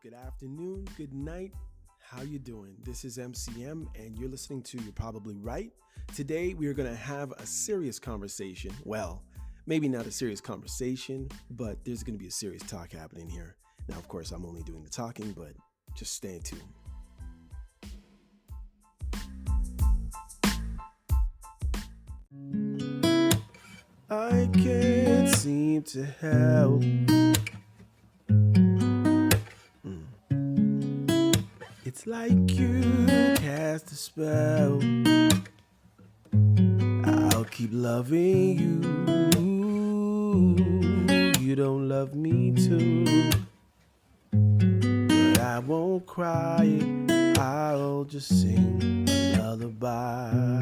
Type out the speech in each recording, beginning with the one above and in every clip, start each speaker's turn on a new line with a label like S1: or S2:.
S1: good afternoon, good night. How you doing? This is MCM and you're listening to You're Probably Right. Today we are going to have a serious conversation. Well, maybe not a serious conversation, but there's going to be a serious talk happening here. Now, of course, I'm only doing the talking, but just stay tuned. I can't seem to help. It's like you cast a spell. I'll keep loving you. You don't love me too. But I won't cry. I'll just sing a lullaby.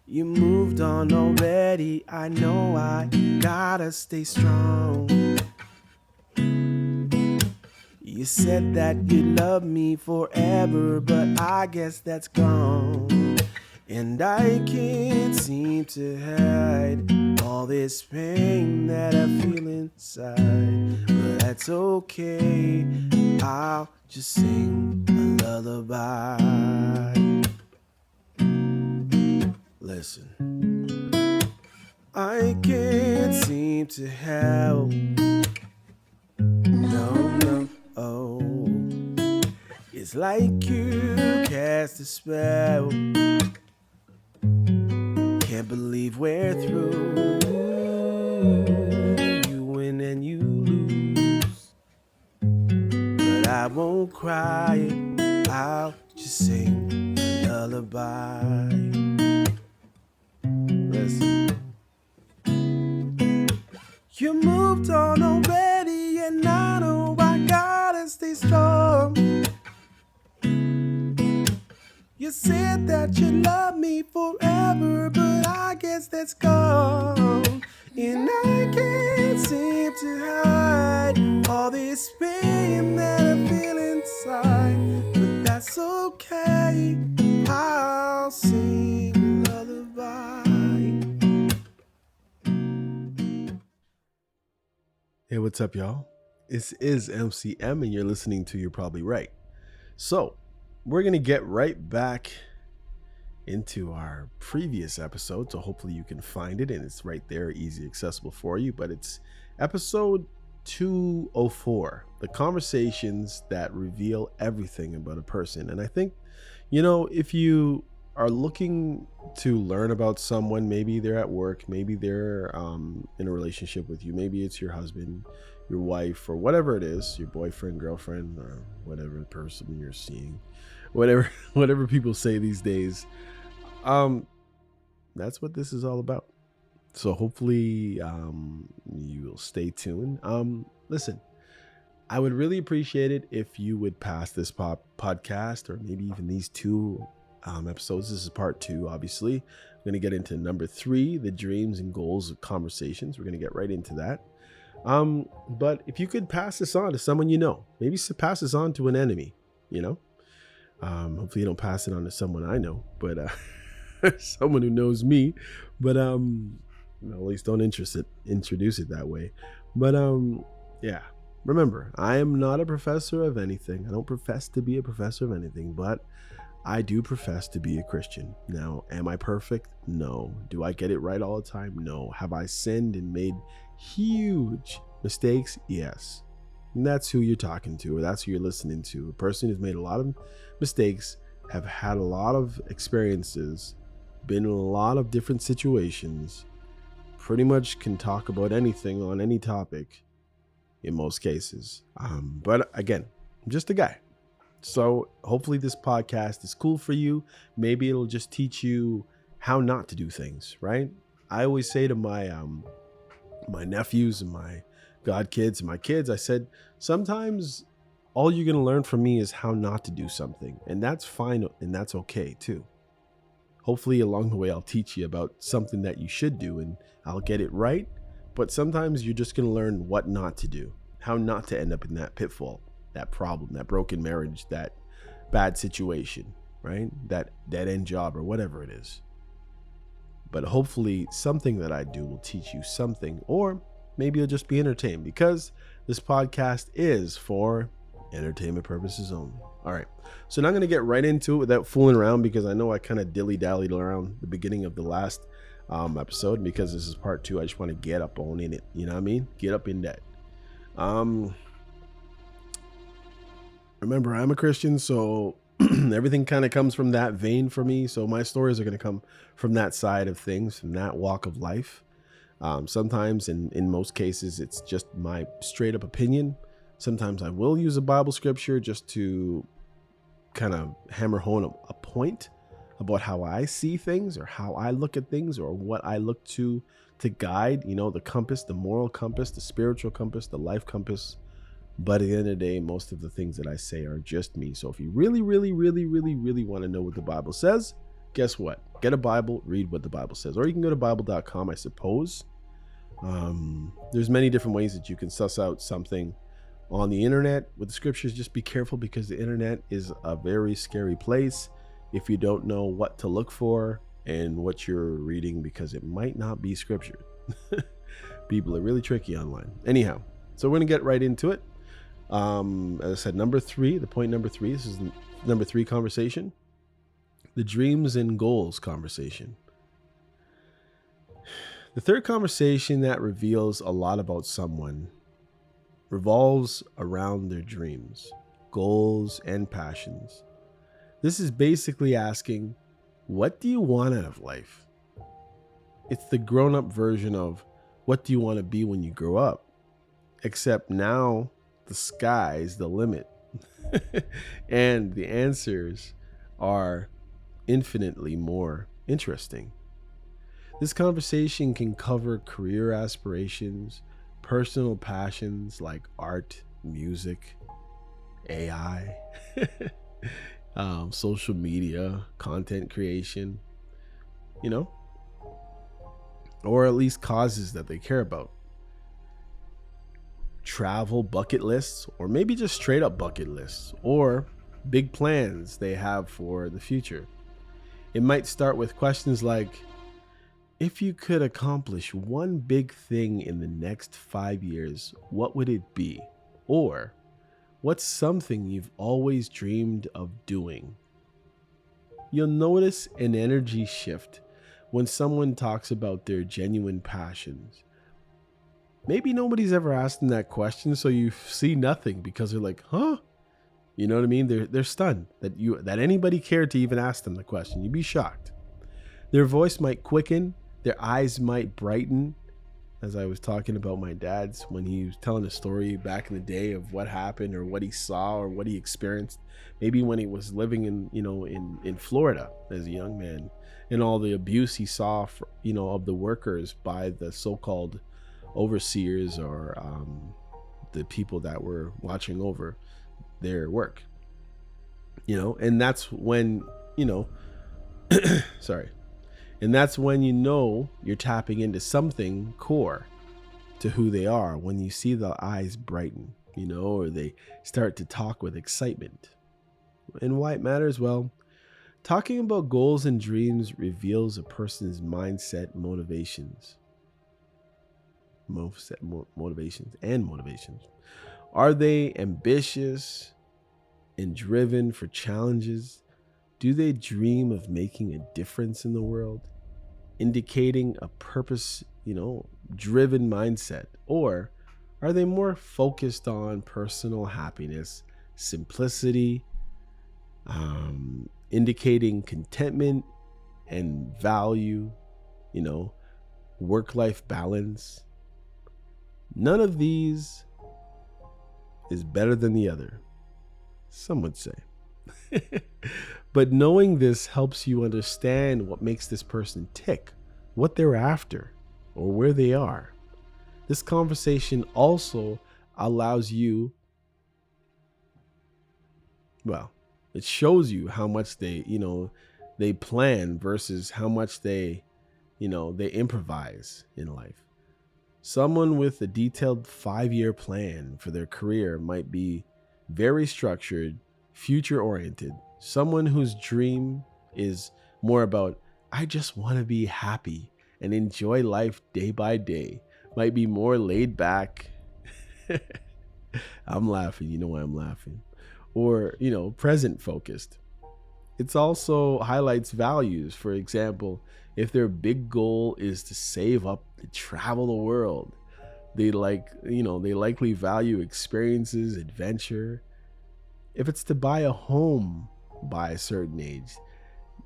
S1: You moved on already. I know I gotta stay strong. You said that you'd love me forever, but I guess that's gone. And I can't seem to hide all this pain that I feel inside. But that's okay, I'll just sing a lullaby. Listen, I can't seem to help. No. Oh, it's like you cast a spell. Can't believe we're through. You win and you lose. But I won't cry. I'll just sing a lullaby. Listen. You moved on already and I know I gotta stay strong. You said that you love me forever, but I guess that's gone. And I can't seem to hide all this pain that I feel inside. But that's okay, I'll sing a lullaby. Hey, what's up, y'all? This is MCM and you're listening to You're Probably Right. So, we're going to get right back into our previous episode. So hopefully you can find it and it's right there, easy accessible for you. But it's episode 204, the conversations that reveal everything about a person. And I think, if you are looking to learn about someone, maybe they're at work, maybe they're in a relationship with you, maybe it's your husband, your wife, or whatever it is, your boyfriend, girlfriend, or whatever person you're seeing, whatever people say these days. That's what this is all about. So hopefully you will stay tuned. Listen, I would really appreciate it if you would pass this podcast, or maybe even these two episodes. This is part 2, obviously. I'm going to get into number 3, the dreams and goals of conversations. We're going to get right into that. But if you could pass this on to someone maybe pass this on to an enemy, hopefully you don't pass it on to someone I know, but someone who knows me, but at least don't introduce it that way. But yeah, remember, I am not a professor of anything. I don't profess to be a professor of anything, but I do profess to be a Christian. Now, am I perfect? No. Do I get it right all the time? No. Have I sinned and made huge mistakes? Yes. And that's who you're talking to, or that's who you're listening to. A person who's made a lot of mistakes, have had a lot of experiences, been in a lot of different situations, pretty much can talk about anything on any topic in most cases. But again, I'm just a guy. So hopefully this podcast is cool for you. Maybe it'll just teach you how not to do things, right? I always say to my nephews and my godkids and my kids, I said, sometimes all you're going to learn from me is how not to do something. And that's fine. And that's okay too. Hopefully along the way, I'll teach you about something that you should do and I'll get it right. But sometimes you're just going to learn what not to do, how not to end up in that pitfall, that problem, that broken marriage, that bad situation, right? That dead-end job or whatever it is. But hopefully something that I do will teach you something, or maybe you'll just be entertained, because this podcast is for entertainment purposes only. All right. So now I'm going to get right into it without fooling around, because I know I kind of dilly-dallied around the beginning of the last episode, because this is part 2. I just want to get up on in it. You know what I mean? Get up in that. Remember, I'm a Christian, so everything kind of comes from that vein for me. So my stories are going to come from that side of things, from that walk of life. Sometimes, in most cases, it's just my straight up opinion. Sometimes I will use a Bible scripture just to kind of hammer home a point about how I see things, or how I look at things, or what I look to guide, the compass, the moral compass, the spiritual compass, the life compass. But at the end of the day, most of the things that I say are just me. So if you really, really, really, really, really want to know what the Bible says, guess what? Get a Bible, read what the Bible says. Or you can go to Bible.com, I suppose. There's many different ways that you can suss out something on the internet. With the scriptures, just be careful, because the internet is a very scary place if you don't know what to look for and what you're reading, because it might not be scripture. People are really tricky online. Anyhow, so we're going to get right into it. As I said, number 3, this is the number 3 conversation, the dreams and goals conversation. The third conversation that reveals a lot about someone revolves around their dreams, goals, and passions. This is basically asking, what do you want out of life? It's the grown-up version of, what do you want to be when you grow up? Except now, the sky's the limit. And the answers are infinitely more interesting. This conversation can cover career aspirations, personal passions like art, music, AI, social media, content creation, or at least causes that they care about. Travel bucket lists, or maybe just straight up bucket lists, or big plans they have for the future. It might start with questions like, if you could accomplish one big thing in the next 5 years, what would it be? Or, what's something you've always dreamed of doing? You'll notice an energy shift when someone talks about their genuine passions. Maybe nobody's ever asked them that question, so you see nothing, because they're like, huh? You know what I mean? They're stunned that anybody cared to even ask them the question. You'd be shocked. Their voice might quicken, their eyes might brighten, as I was talking about my dad's when he was telling a story back in the day of what happened, or what he saw, or what he experienced, maybe when he was living in Florida as a young man, and all the abuse he saw of the workers by the so-called overseers, or the people that were watching over their work, and that's when sorry, and that's when you're tapping into something core to who they are, when you see the eyes brighten, or they start to talk with excitement. And why it matters? Well, talking about goals and dreams reveals a person's mindset, motivations. Are they ambitious and driven for challenges? Do they dream of making a difference in the world, indicating a purpose, driven mindset? Or are they more focused on personal happiness, simplicity, indicating contentment and value, work-life balance? None of these is better than the other, some would say. But knowing this helps you understand what makes this person tick, what they're after, or where they are. This conversation also allows you, it shows you how much they plan versus how much they improvise in life. Someone with a detailed 5-year plan for their career might be very structured, future-oriented. Someone whose dream is more about, I just want to be happy and enjoy life day by day, might be more laid back. I'm laughing. You know why I'm laughing. Or, present focused. It's also highlights values. For example, if their big goal is to save up to travel the world, they likely value experiences, adventure. If it's to buy a home by a certain age,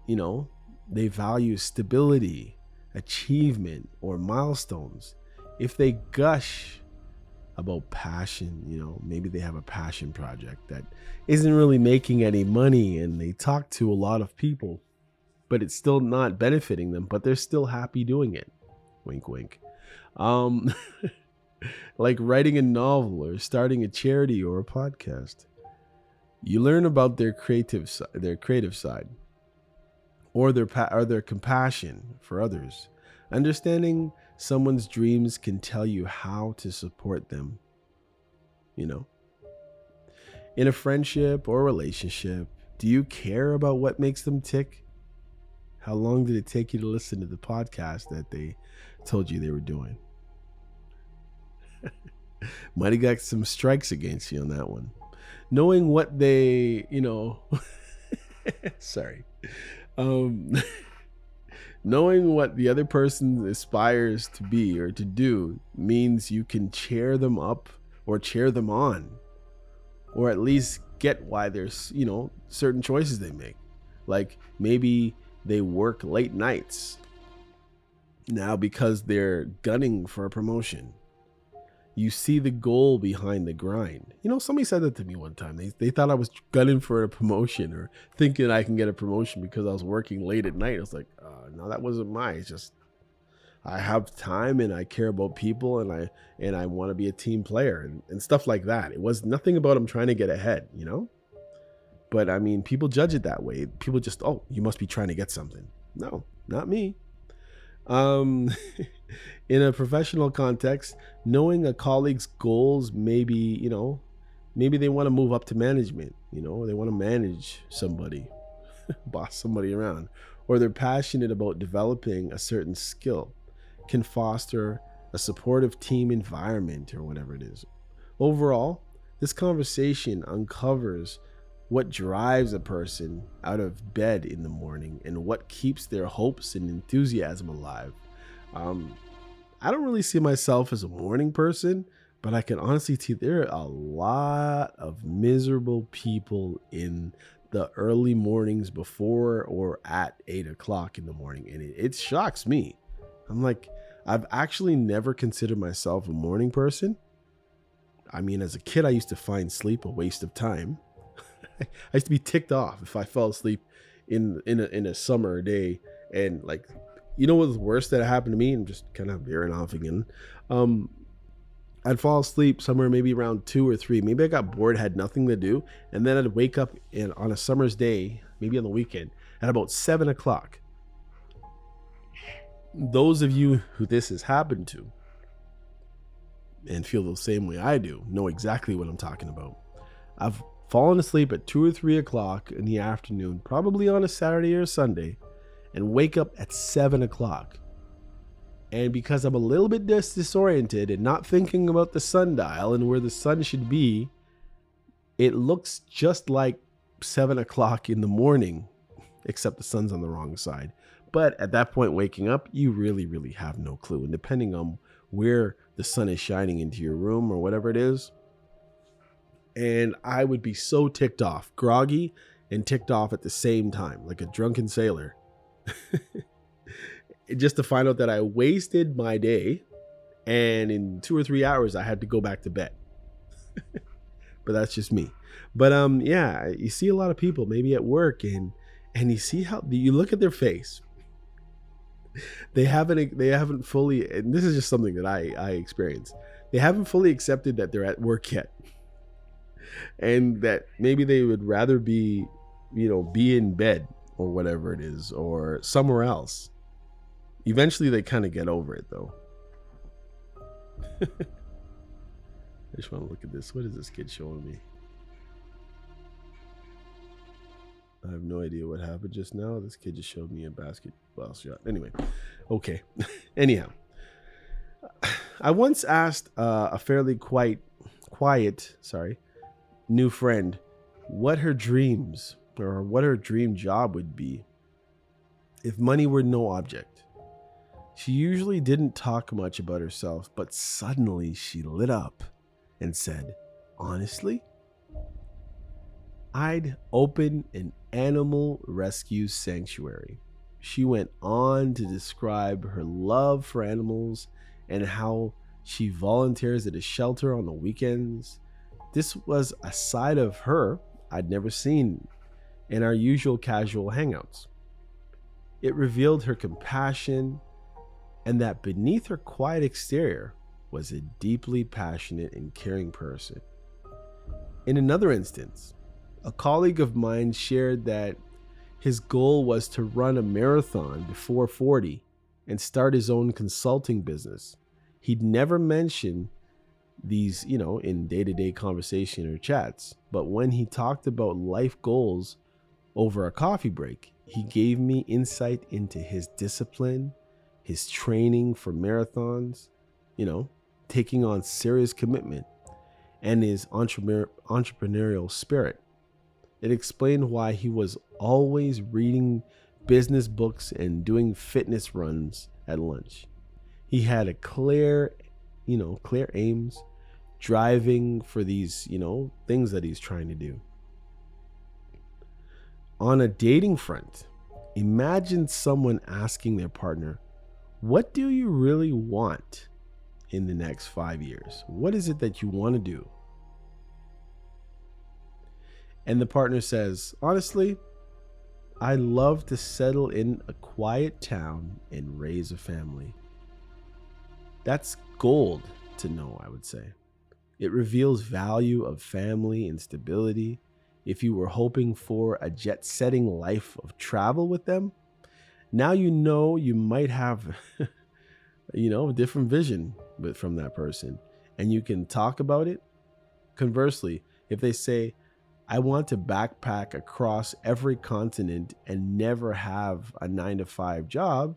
S1: you know, they value stability, achievement, or milestones. If they gush about passion, maybe they have a passion project that isn't really making any money and they talk to a lot of people, but it's still not benefiting them, but they're still happy doing it. Wink, wink. Um, like writing a novel or starting a charity or a podcast. You learn about their creative side, or their compassion for others. Understanding someone's dreams can tell you how to support them. You know, in a friendship or relationship, do you care about what makes them tick? How long did it take you to listen to the podcast that they told you they were doing? Might have got some strikes against you on that one. Knowing what they, sorry. Um, knowing what the other person aspires to be or to do means you can cheer them up or cheer them on, or at least get why there's, certain choices they make. Like maybe they work late nights now because they're gunning for a promotion. You see the goal behind the grind. Somebody said that to me one time. They thought I was gunning for a promotion or thinking I can get a promotion because I was working late at night. I was like, no, that wasn't mine. It's just I have time and I care about people and I want to be a team player and stuff like that. It was nothing about I'm trying to get ahead, But I mean, people judge it that way. People just, oh, you must be trying to get something. No, not me. In a professional context, knowing a colleague's goals, maybe they want to move up to management, they want to manage somebody, boss somebody around, or they're passionate about developing a certain skill, can foster a supportive team environment or whatever it is. Overall, this conversation uncovers what drives a person out of bed in the morning and what keeps their hopes and enthusiasm alive. I don't really see myself as a morning person, but I can honestly see there are a lot of miserable people in the early mornings before or at 8 o'clock in the morning. And it shocks me. I'm like, I've actually never considered myself a morning person. I mean, as a kid, I used to find sleep a waste of time. I used to be ticked off if I fell asleep in a summer day. And like, what was worse that happened to me? I'm just kind of veering off again. I'd fall asleep somewhere maybe around 2 or 3. Maybe I got bored, had nothing to do. And then I'd wake up on a summer's day, maybe on the weekend, at about 7 o'clock. Those of you who this has happened to and feel the same way I do know exactly what I'm talking about. I've fallen asleep at 2 or 3 o'clock in the afternoon, probably on a Saturday or Sunday, and wake up at 7 o'clock. And because I'm a little bit disoriented and not thinking about the sundial and where the sun should be, it looks just like 7 o'clock in the morning, except the sun's on the wrong side. But at that point, waking up, you really, really have no clue. And depending on where the sun is shining into your room or whatever it is, and I would be so ticked off, groggy and ticked off at the same time, like a drunken sailor. Just to find out that I wasted my day and in 2 or 3 hours I had to go back to bed. But that's just me. But yeah, you see a lot of people maybe at work and you see how you look at their face. They haven't fully, and this is just something that I experienced. They haven't fully accepted that they're at work yet. And that maybe they would rather be in bed or whatever it is, or somewhere else. Eventually they kind of get over it though. I just want to look at this. What is this kid showing me? I have no idea what happened just now. This kid just showed me a basketball shot. Anyway, okay. Anyhow, I once asked a fairly quiet, new friend what her dreams or what her dream job would be if money were no object. She usually didn't talk much about herself, but suddenly she lit up and said, "Honestly, I'd open an animal rescue sanctuary." She went on to describe her love for animals and how she volunteers at a shelter on the weekends. This was a side of her I'd never seen in our usual casual hangouts. It revealed her compassion and that beneath her quiet exterior was a deeply passionate and caring person. In another instance, a colleague of mine shared that his goal was to run a marathon before 40 and start his own consulting business. He'd never mention these, in day-to-day conversation or chats, but when he talked about life goals over a coffee break, he gave me insight into his discipline, his training for marathons, taking on serious commitment, and his entrepreneurial spirit. It explained why he was always reading business books and doing fitness runs at lunch. He had a clear aims, driving for these, things that he's trying to do. On a dating front, imagine someone asking their partner, "What do you really want in the next 5 years? What is it that you want to do?" And the partner says, "Honestly, I love to settle in a quiet town and raise a family." That's gold to know, I would say. It reveals value of family and stability. If you were hoping for a jet-setting life of travel with them, now you might have a different vision from that person, and you can talk about it. Conversely, if they say, "I want to backpack across every continent and never have a 9 to 5 job,"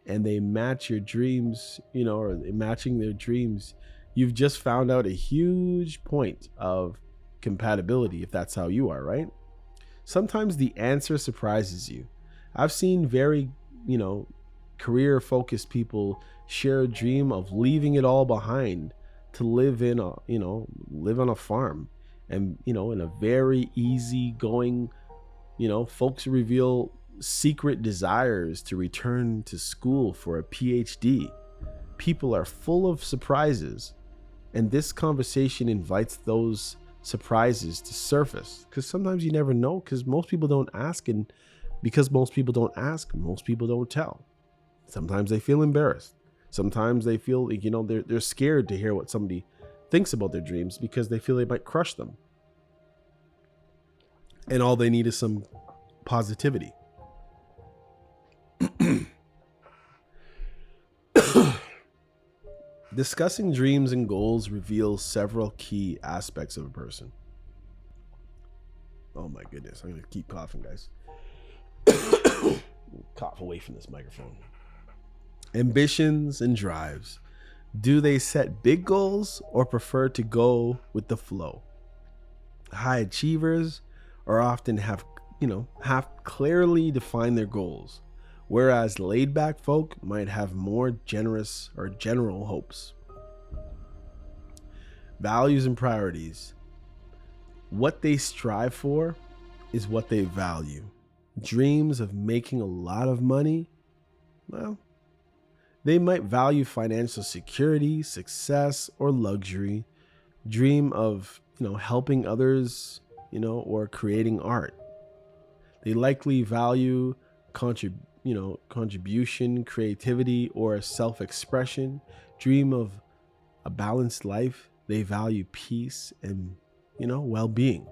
S1: and they match your dreams, or matching their dreams, you've just found out a huge point of compatibility if that's how you are, right? Sometimes the answer surprises you. I've seen very, career focused people share a dream of leaving it all behind to live on a farm. And, in a very easy going, folks reveal secret desires to return to school for a PhD. People are full of surprises. And this conversation invites those surprises to surface, because sometimes you never know, because most people don't ask, and because most people don't ask, most people don't tell. Sometimes they feel embarrassed. Sometimes they feel like, they're scared to hear what somebody thinks about their dreams because they feel they might crush them. And all they need is some positivity. Discussing dreams and goals reveals several key aspects of a person. Oh my goodness, I'm going to keep coughing, guys. Cough away from this microphone. Ambitions and drives. Do they set big goals or prefer to go with the flow? High achievers are often have clearly defined their goals, whereas laid back folk might have more generous or general hopes. Values and priorities. What they strive for is what they value. Dreams of making a lot of money, well, they might value financial security, success, or luxury. Dream of, helping others, or creating art. They likely value contribution, creativity, or self-expression. Dream of a balanced life. They value peace and, well-being.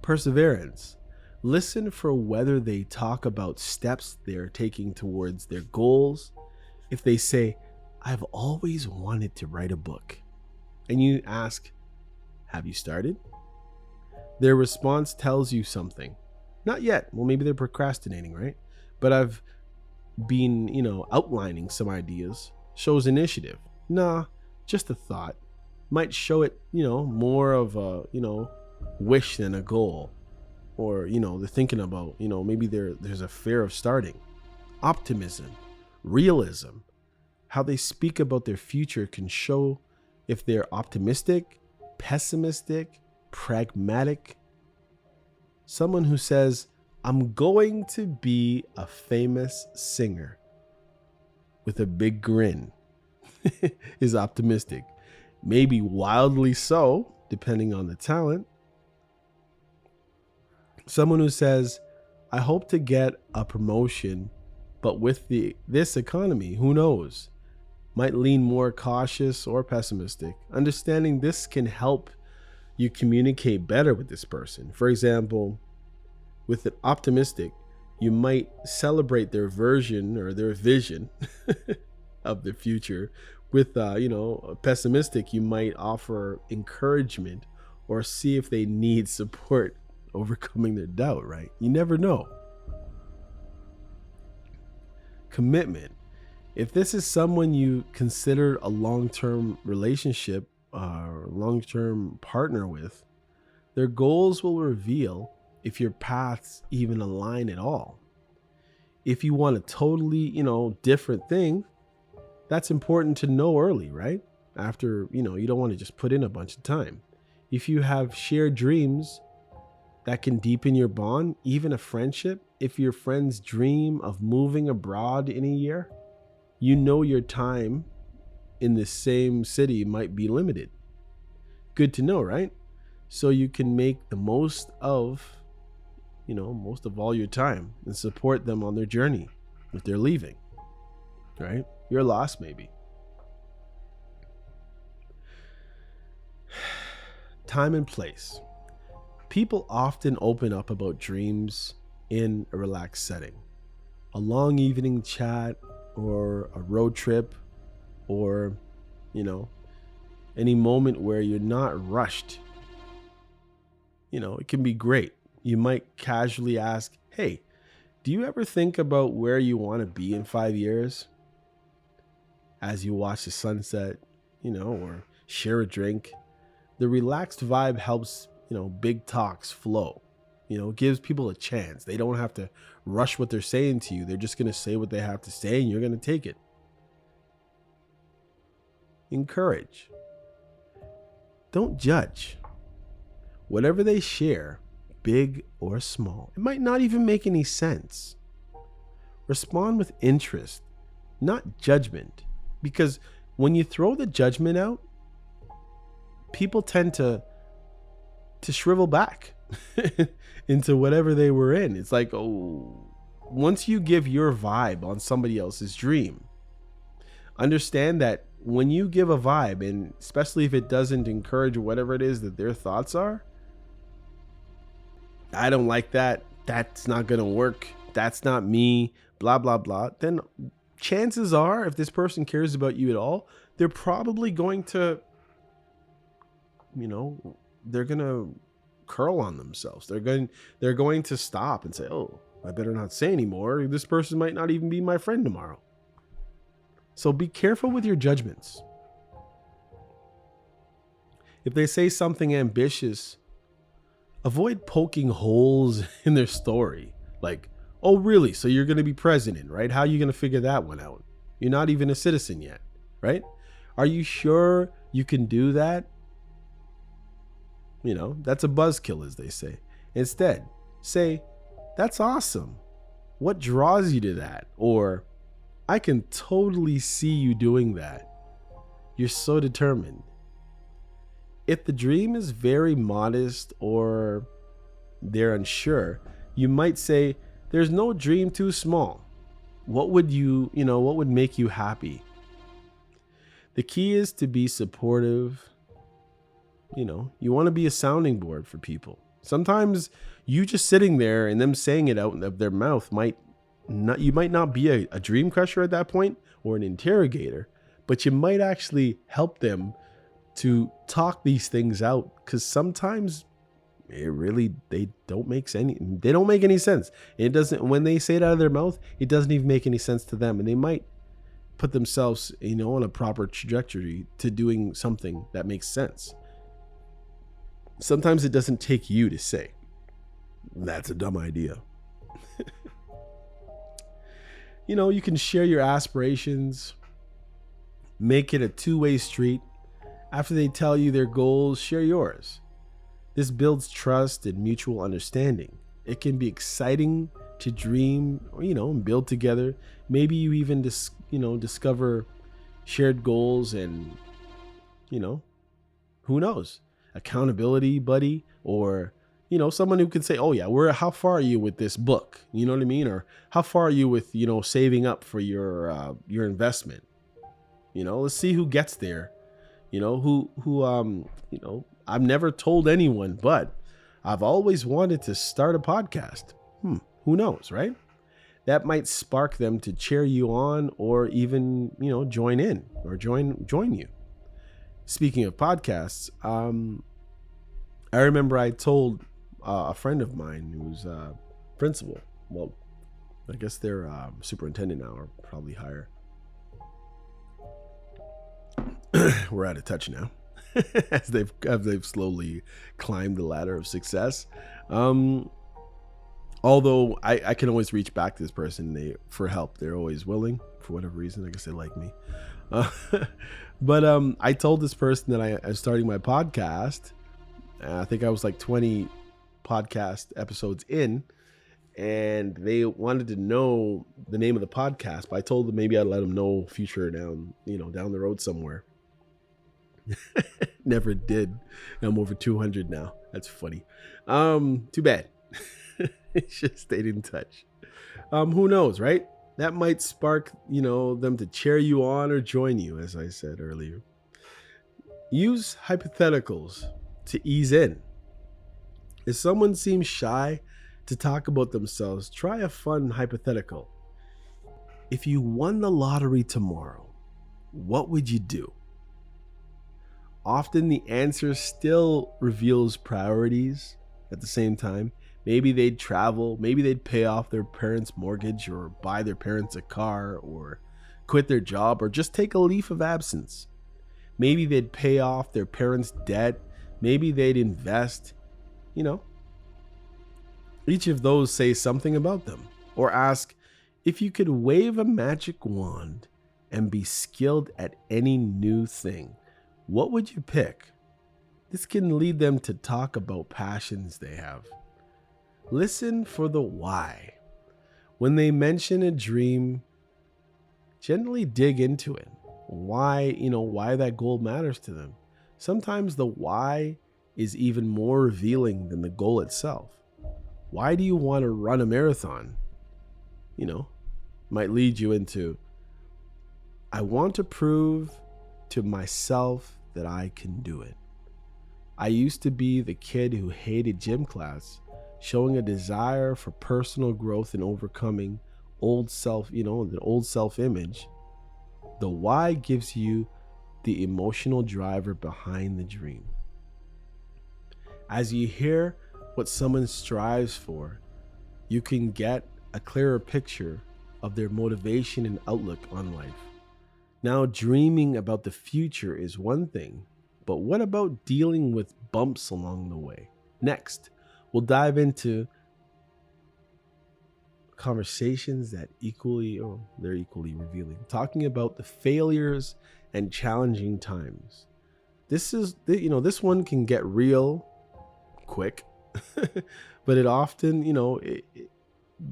S1: Perseverance. Listen for whether they talk about steps they're taking towards their goals. If they say, "I've always wanted to write a book," and you ask, "Have you started?" Their response tells you something. Not yet. Well, maybe they're procrastinating, right? But I've been, outlining some ideas. Shows initiative. Nah, just a thought. Might show it, more of a, wish than a goal. Or, they're thinking about, maybe there's a fear of starting. Optimism, realism, how they speak about their future can show if they're optimistic, pessimistic, pragmatic. Someone who says, I'm going to be a famous singer with a big grin is optimistic. Maybe wildly so, depending on the talent. Someone who says, I hope to get a promotion, but with this economy, who knows? Might lean more cautious or pessimistic. Understanding this can help you communicate better with this person. For example, with an optimistic, you might celebrate their version or their vision of the future. With a pessimistic, you might offer encouragement or see if they need support overcoming their doubt, right? You never know. Commitment. If this is someone you consider a long-term relationship or long-term partner with, their goals will reveal if your paths even align at all. If you want a totally, different thing, that's important to know early, right? After, you don't want to just put in a bunch of time. If you have shared dreams that can deepen your bond, even a friendship, if your friends dream of moving abroad in a year, your time in the same city might be limited. Good to know, right? So you can make the most of all your time and support them on their journey if they're leaving, right? You're lost, maybe. Time and place. People often open up about dreams in a relaxed setting. A long evening chat or a road trip or, any moment where you're not rushed. It can be great. You might casually ask, hey, do you ever think about where you want to be in 5 years? As you watch the sunset, or share a drink. The relaxed vibe helps, big talks flow. Gives people a chance. They don't have to rush what they're saying to you. They're just going to say what they have to say and you're going to take it. Encourage. Don't judge. Whatever they share, big or small, it might not even make any sense. Respond with interest, not judgment. Because when you throw the judgment out, people tend to shrivel back into whatever they were in. It's like, once you give your vibe on somebody else's dream, understand that when you give a vibe, and especially if it doesn't encourage whatever it is that their thoughts are, I don't like that, that's not going to work, that's not me, blah, blah, blah, then chances are, if this person cares about you at all, they're probably going to, they're going to curl on themselves. They're going to stop and say, oh, I better not say anymore. This person might not even be my friend tomorrow. So be careful with your judgments. If they say something ambitious, avoid poking holes in their story. Like, oh, really? So you're going to be president, right? How are you going to figure that one out? You're not even a citizen yet, right? Are you sure you can do that? That's a buzzkill, as they say. Instead, say, that's awesome. What draws you to that? Or, I can totally see you doing that. You're so determined. If the dream is very modest or they're unsure, you might say, there's no dream too small. What would what would make you happy? The key is to be supportive. You want to be a sounding board for people. Sometimes you just sitting there and them saying it out of their mouth you might not be a dream crusher at that point or an interrogator, but you might actually help them to talk these things out, because sometimes they don't make any sense. It doesn't, when they say it out of their mouth, it doesn't even make any sense to them, and they might put themselves, on a proper trajectory to doing something that makes sense. Sometimes it doesn't take you to say, that's a dumb idea. You can share your aspirations, make it a two-way street. After they tell you their goals, share yours. This builds trust and mutual understanding. It can be exciting to dream, and build together. Maybe you even discover shared goals and, who knows, accountability buddy, or someone who can say, oh yeah, how far are you with this book? You know what I mean? Or how far are you with, saving up for your investment? Let's see who gets there. I've never told anyone, but I've always wanted to start a podcast. Who knows, right? That might spark them to cheer you on, or even, join in or join you. Speaking of podcasts, I remember I told a friend of mine who's principal. Well, I guess they're superintendent now, or probably higher. We're out of touch now, as they've slowly climbed the ladder of success. Although I can always reach back to this person for help. They're always willing for whatever reason. I guess they like me. But I told this person that I was starting my podcast. I think I was like 20 podcast episodes in, and they wanted to know the name of the podcast. But I told them maybe I'd let them know future down the road somewhere. Never did. I'm over 200 now. That's funny. Too bad. Should have stayed in touch. Who knows, right? That might spark, them to cheer you on or join you, as I said earlier. Use hypotheticals to ease in. If someone seems shy to talk about themselves, try a fun hypothetical. If you won the lottery tomorrow, what would you do? Often the answer still reveals priorities at the same time. Maybe they'd travel, maybe they'd pay off their parents' mortgage, or buy their parents a car, or quit their job, or just take a leave of absence. Maybe they'd pay off their parents' debt, maybe they'd invest, Each of those say something about them. Or ask, if you could wave a magic wand and be skilled at any new thing, what would you pick? This can lead them to talk about passions they have. Listen for the why. When they mention a dream, gently dig into it. Why that goal matters to them. Sometimes the why is even more revealing than the goal itself. Why do you want to run a marathon? Might lead you into, I want to prove to myself that I can do it. I used to be the kid who hated gym class, showing a desire for personal growth and overcoming old self, the old self-image. The why gives you the emotional driver behind the dream. As you hear what someone strives for, you can get a clearer picture of their motivation and outlook on life. Now, dreaming about the future is one thing, but what about dealing with bumps along the way? Next, we'll dive into conversations that they're equally revealing, talking about the failures and challenging times. This one can get real quick, but it often,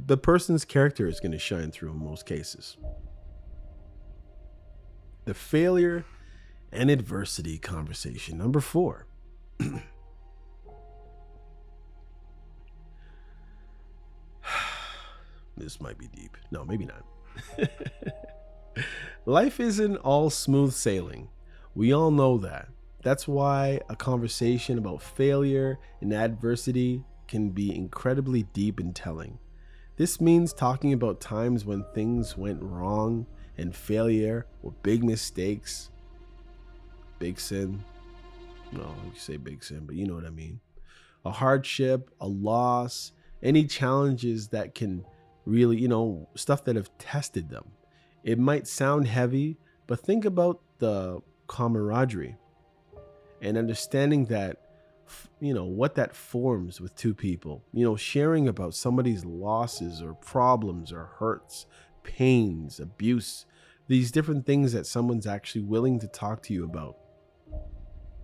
S1: the person's character is going to shine through in most cases. The failure and adversity conversation. Number 4. This might be deep. No, maybe not. Life isn't all smooth sailing. We all know that. That's why a conversation about failure and adversity can be incredibly deep and telling. This means talking about times when things went wrong and failure or big mistakes. Big sin. No, you say big sin, but you know what I mean. A hardship, a loss, any challenges that can really, stuff that have tested them. It might sound heavy, but think about the camaraderie and understanding that, what that forms with two people, sharing about somebody's losses or problems or hurts, pains, abuse, these different things that someone's actually willing to talk to you about.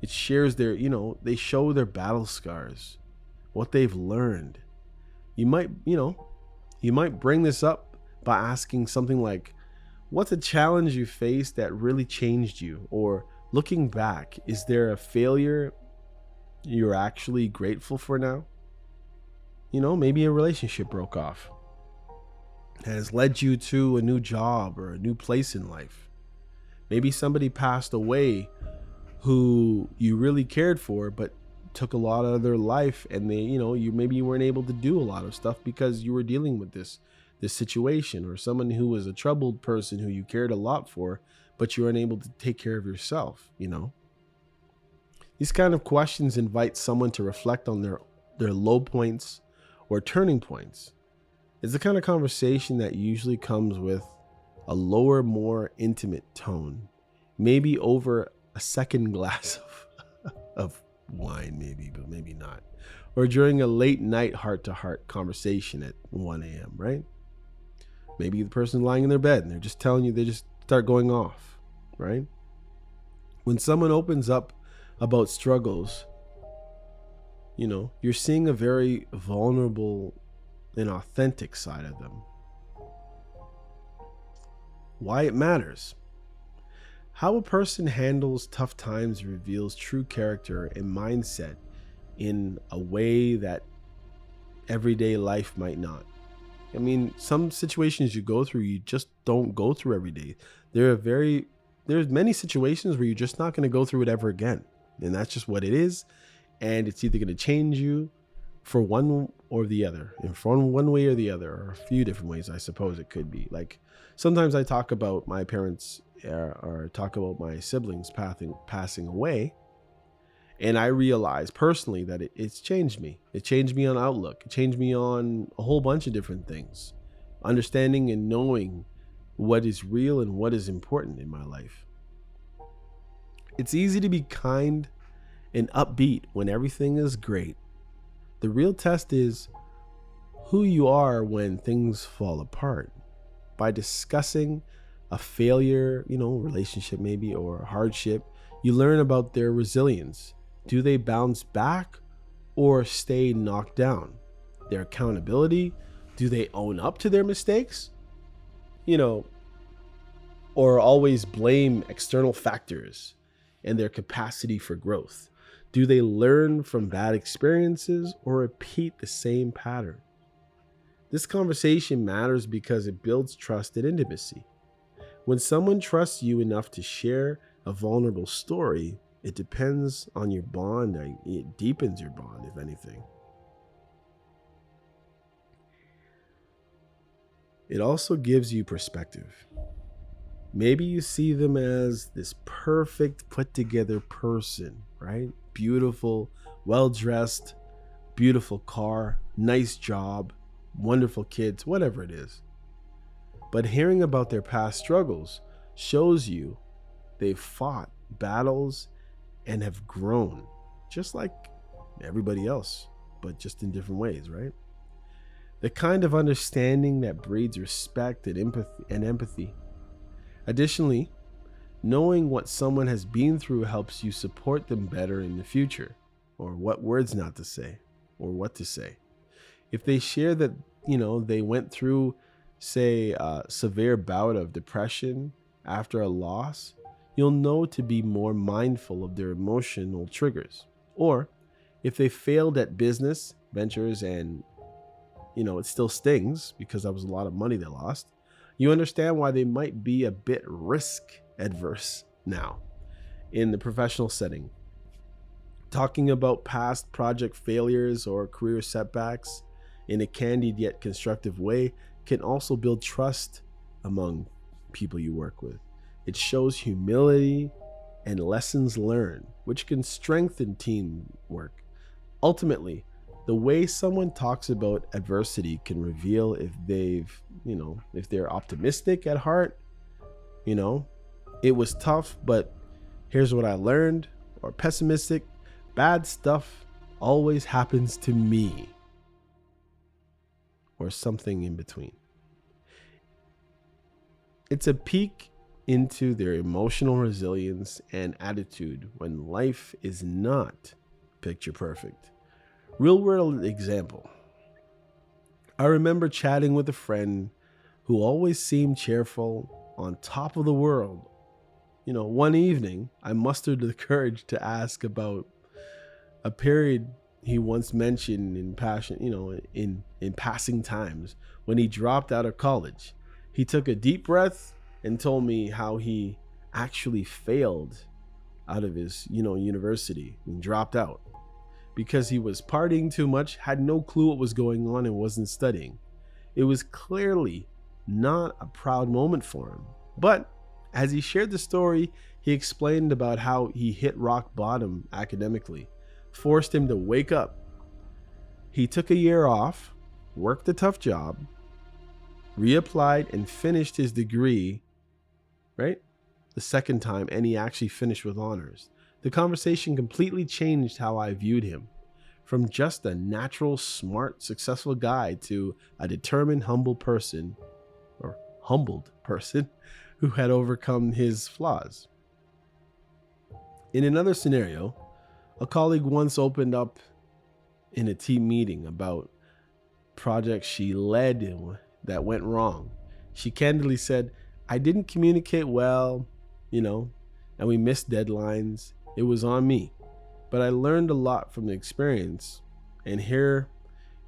S1: It shares they show their battle scars, what they've learned. You might bring this up by asking something like, what's a challenge you faced that really changed you? Or looking back, is there a failure you're actually grateful for now? Maybe a relationship broke off, has led you to a new job or a new place in life. Maybe somebody passed away who you really cared for, but took a lot of their life, and you weren't able to do a lot of stuff because you were dealing with this situation, or someone who was a troubled person who you cared a lot for, but you were unable to take care of yourself. These kind of questions invite someone to reflect on their low points or turning points. It's the kind of conversation that usually comes with a lower, more intimate tone, maybe over a second glass of wine, maybe, but maybe not, or during a late night heart-to-heart conversation at 1 a.m., right? Maybe the person lying in their bed and they're just telling you, they just start going off, right? When someone opens up about struggles, you're seeing a very vulnerable and authentic side of them. Why it matters. How a person handles tough times reveals true character and mindset in a way that everyday life might not. I mean, some situations you go through, you just don't go through every day. There's many situations where you're just not going to go through it ever again. And that's just what it is. And it's either going to change you for one or the other, and from one way or the other, or a few different ways, I suppose it could be. Like, sometimes I talk about my parents or talk about my siblings passing away. And I realize personally that it's changed me. It changed me on outlook. It changed me on a whole bunch of different things. Understanding and knowing what is real and what is important in my life. It's easy to be kind and upbeat when everything is great. The real test is who you are when things fall apart. By discussing a failure, relationship maybe, or hardship, you learn about their resilience. Do they bounce back or stay knocked down? Their accountability, do they own up to their mistakes? Or always blame external factors and their capacity for growth? Do they learn from bad experiences or repeat the same pattern? This conversation matters because it builds trust and intimacy. When someone trusts you enough to share a vulnerable story, it depends on your bond. It deepens your bond, if anything. It also gives you perspective. Maybe you see them as this perfect, put together person, right? Beautiful, well-dressed, beautiful car, nice job, wonderful kids, whatever it is. But hearing about their past struggles shows you they've fought battles and have grown, just like everybody else, but just in different ways, right? The kind of understanding that breeds respect and empathy. Additionally, knowing what someone has been through helps you support them better in the future, or what words not to say, or what to say. If they share that, they went through, say, a severe bout of depression after a loss, you'll know to be more mindful of their emotional triggers. Or if they failed at business ventures and, it still stings because that was a lot of money they lost, you understand why they might be a bit risk adverse now in the professional setting. Talking about past project failures or career setbacks in a candid yet constructive way can also build trust among people you work with. It shows humility and lessons learned, which can strengthen teamwork. Ultimately, the way someone talks about adversity can reveal if they're optimistic at heart you know, it was tough, but here's what I learned. Or pessimistic, bad stuff always happens to me. Or something in between. It's a peek into their emotional resilience and attitude when life is not picture perfect. Real world example. I remember chatting with a friend who always seemed cheerful, on top of the world. One evening, I mustered the courage to ask about a period he once mentioned in in passing times when he dropped out of college. He took a deep breath and told me how he actually failed out of his, university and dropped out because he was partying too much, had no clue what was going on, and wasn't studying. It was clearly not a proud moment for him. But as he shared the story, he explained about how he hit rock bottom academically, forced him to wake up. He took a year off, worked a tough job, reapplied, and finished his degree, right? The second time, and he actually finished with honors. The conversation completely changed how I viewed him, from just a natural, smart, successful guy to a determined, humbled person who had overcome his flaws. In another scenario, a colleague once opened up in a team meeting about projects she led that went wrong. She candidly said, I didn't communicate well, and we missed deadlines. It was on me. But I learned a lot from the experience. And here,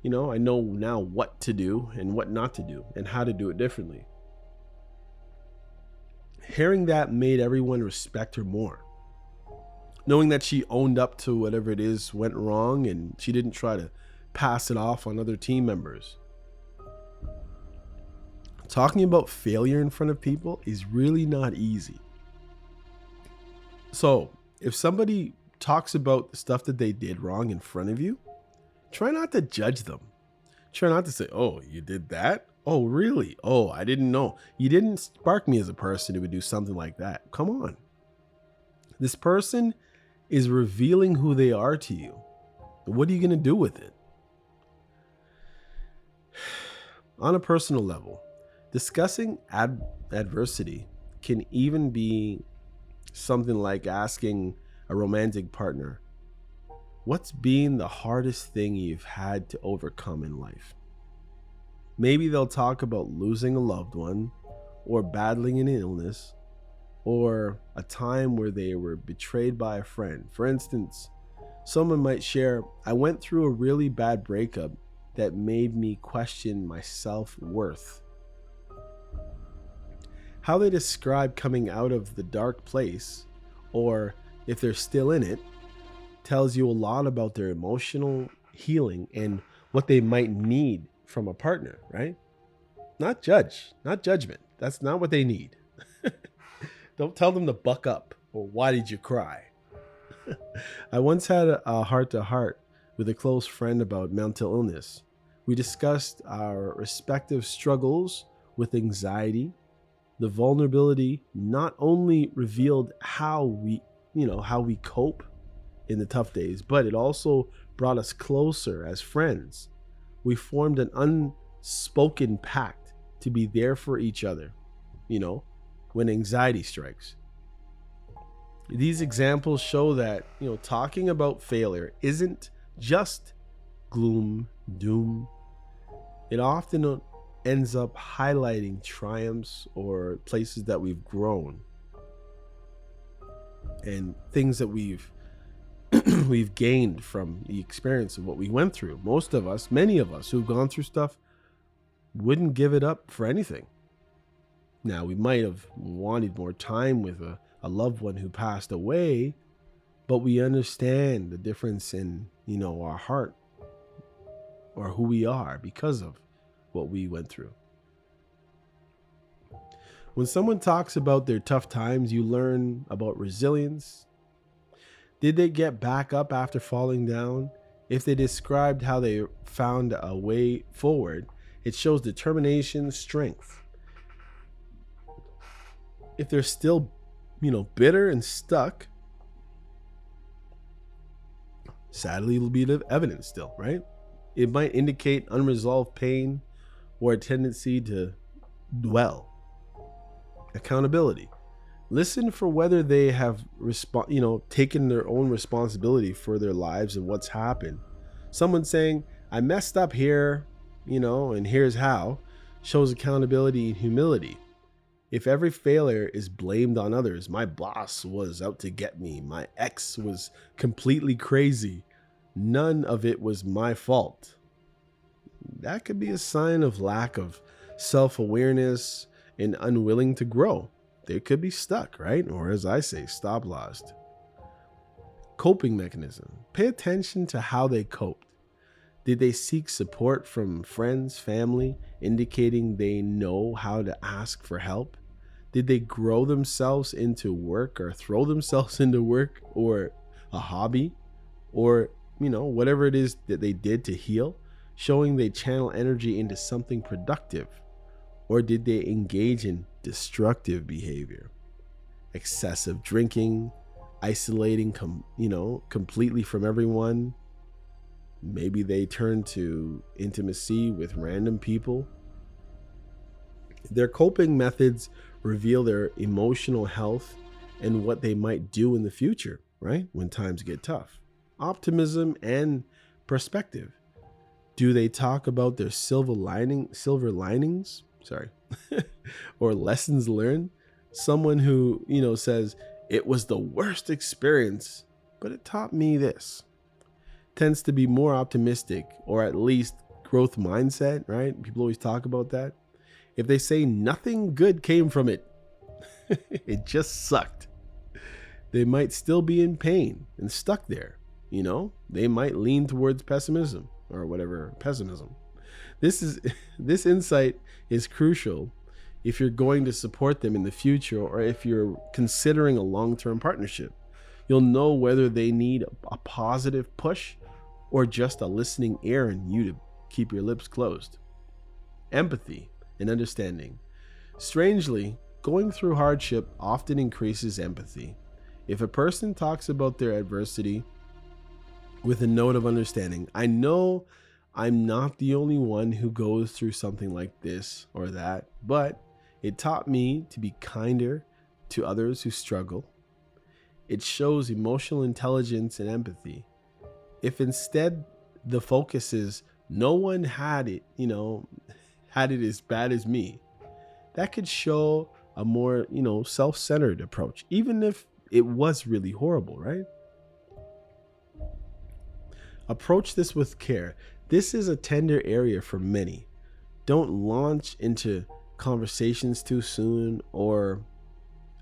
S1: I know now what to do and what not to do and how to do it differently. Hearing that made everyone respect her more. Knowing that she owned up to whatever it is went wrong and she didn't try to pass it off on other team members. Talking about failure in front of people is really not easy. So, if somebody talks about the stuff that they did wrong in front of you, try not to judge them. Try not to say, oh, you did that? Oh, really? Oh, I didn't know. You didn't spark me as a person who would do something like that. Come on. This person is revealing who they are to you. What are you going to do with it? On a personal level, discussing adversity can even be something like asking a romantic partner, what's been the hardest thing you've had to overcome in life? Maybe they'll talk about losing a loved one, or battling an illness, or a time where they were betrayed by a friend. For instance, someone might share, I went through a really bad breakup that made me question my self-worth. How they describe coming out of the dark place, or if they're still in it, tells you a lot about their emotional healing and what they might need from a partner, right? Not judgment. That's not what they need. Don't tell them to buck up or why did you cry? I once had a heart-to-heart with a close friend about mental illness. We discussed our respective struggles with anxiety. The vulnerability not only revealed how we cope in the tough days, but it also brought us closer as friends. We formed an unspoken pact to be there for each other, when anxiety strikes. These examples show that, talking about failure isn't just gloom, doom. It often ends up highlighting triumphs or places that we've grown and things that we've gained from the experience of what we went through. Many of us who've gone through stuff wouldn't give it up for anything. Now, we might have wanted more time with a loved one who passed away, but we understand the difference in, our heart or who we are because of what we went through. When someone talks about their tough times, you learn about resilience. Did they get back up after falling down? If they described how they found a way forward, it shows determination, strength. If they're still, bitter and stuck, sadly, it'll be the evidence still, right? It might indicate unresolved pain or a tendency to dwell. Accountability. Listen for whether they have taken their own responsibility for their lives and what's happened. Someone saying, I messed up here, and here's how, shows accountability and humility. If every failure is blamed on others, my boss was out to get me, my ex was completely crazy, none of it was my fault, that could be a sign of lack of self-awareness and unwilling to grow. They could be stuck, right? Or as I say, stop lost. Coping mechanism. Pay attention to how they coped. Did they seek support from friends, family, indicating they know how to ask for help? Did they grow themselves into work or throw themselves into work or a hobby or, whatever it is that they did to heal, showing they channel energy into something productive? Or did they engage in destructive behavior? Excessive drinking, isolating, completely from everyone. Maybe they turn to intimacy with random people. Their coping methods reveal their emotional health and what they might do in the future, right? When times get tough. Optimism and perspective. Do they talk about their silver linings? Or lessons learned? Someone who, says, it was the worst experience, but it taught me this, tends to be more optimistic, or at least growth mindset, right? People always talk about that. If they say nothing good came from it, it just sucked, they might still be in pain and stuck there. They might lean towards pessimism. This insight is crucial if you're going to support them in the future, or if you're considering a long-term partnership. You'll know whether they need a positive push or just a listening ear and you to keep your lips closed. Empathy and understanding. Strangely, going through hardship often increases empathy. If a person talks about their adversity with a note of understanding, I know I'm not the only one who goes through something like this or that, but it taught me to be kinder to others who struggle. It shows emotional intelligence and empathy. If instead the focus is no one had it as bad as me, that could show a more, self-centered approach, even if it was really horrible, right? Approach this with care. This is a tender area for many. Don't launch into conversations too soon or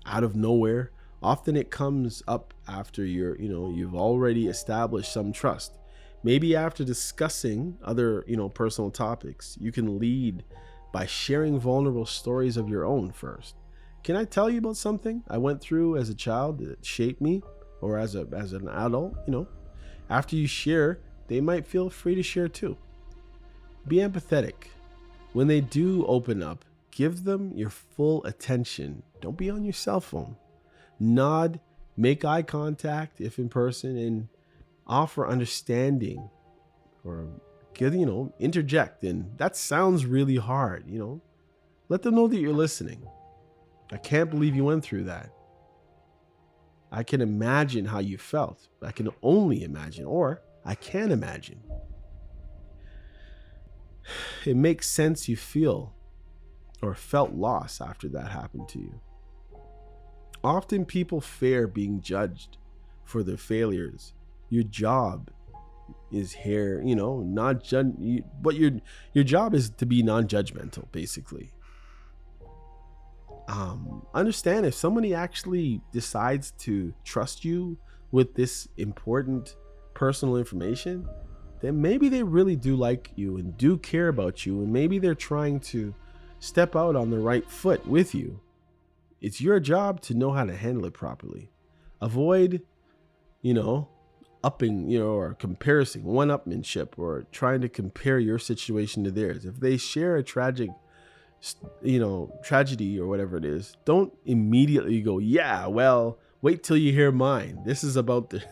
S1: out of nowhere. Often it comes up after you've already established some trust. Maybe after discussing other, personal topics, you can lead by sharing vulnerable stories of your own first. Can I tell you about something I went through as a child that shaped me, or as an adult? After you share, they might feel free to share too. Be empathetic. When they do open up, give them your full attention. Don't be on your cell phone. Nod, make eye contact if in person, and offer understanding, or interject. And that sounds really hard, let them know that you're listening. I can't believe you went through that. I can imagine how you felt. I can only imagine, or I can imagine. It makes sense you feel or felt loss after that happened to you. Often people fear being judged for their failures. Your job is here, not judge, but your job is to be non-judgmental, basically. Understand if somebody actually decides to trust you with this important personal information, then maybe they really do like you and do care about you, and maybe they're trying to step out on the right foot with you. It's your job to know how to handle it properly. Avoid, upping, or comparison, one-upmanship, or trying to compare your situation to theirs. If they share a tragic tragedy or whatever it is, don't immediately go, yeah, well, wait till you hear mine. This is about the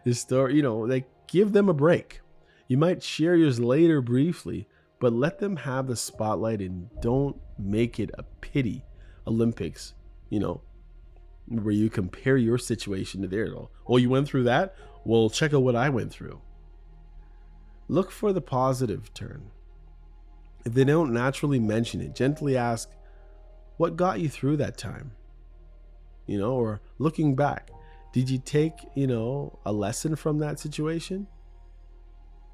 S1: this story, like give them a break. You might share yours later briefly, but let them have the spotlight and don't make it a pity Olympics, where you compare your situation to theirs. Oh, you went through that? Well, check out what I went through. Look for the positive turn. If they don't naturally mention it, gently ask, what got you through that time? Or looking back, did you take, a lesson from that situation?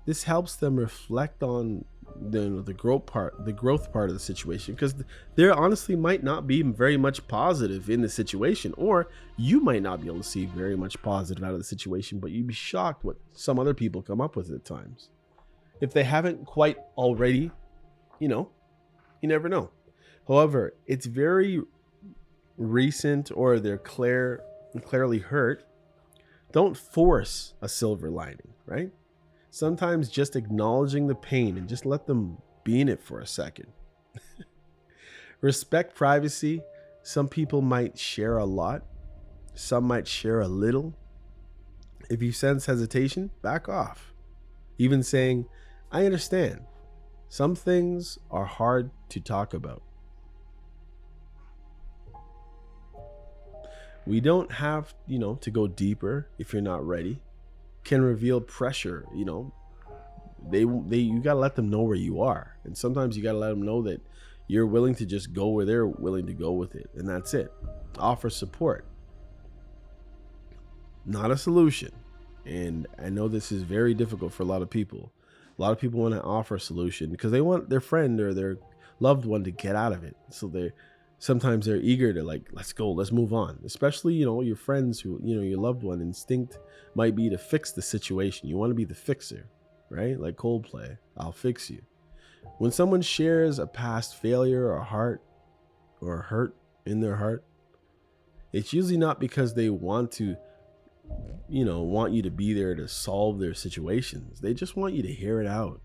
S1: This helps them reflect on the growth part of the situation, because there honestly might not be very much positive in the situation, or you might not be able to see very much positive out of the situation, but you'd be shocked what some other people come up with at times. If they haven't quite already, you never know. However, it's very recent or they're clearly hurt. Don't force a silver lining, right? Sometimes just acknowledging the pain and just let them be in it for a second. Respect privacy. Some people might share a lot. Some might share a little. If you sense hesitation, back off. Even saying, I understand. Some things are hard to talk about. We don't have, to go deeper if you're not ready. Can reveal pressure, you gotta let them know where you are. And sometimes you gotta let them know that you're willing to just go where they're willing to go with it. And that's it. Offer support, not a solution. And I know this is very difficult for a lot of people. A lot of people want to offer a solution because they want their friend or their loved one to get out of it. So sometimes they're eager to let's go, let's move on. Especially, your friends who, your loved one instinct might be to fix the situation. You want to be the fixer, right? Like Coldplay, I'll fix you. When someone shares a past failure or hurt in their heart, it's usually not because they want you to be there to solve their situations. They just want you to hear it out.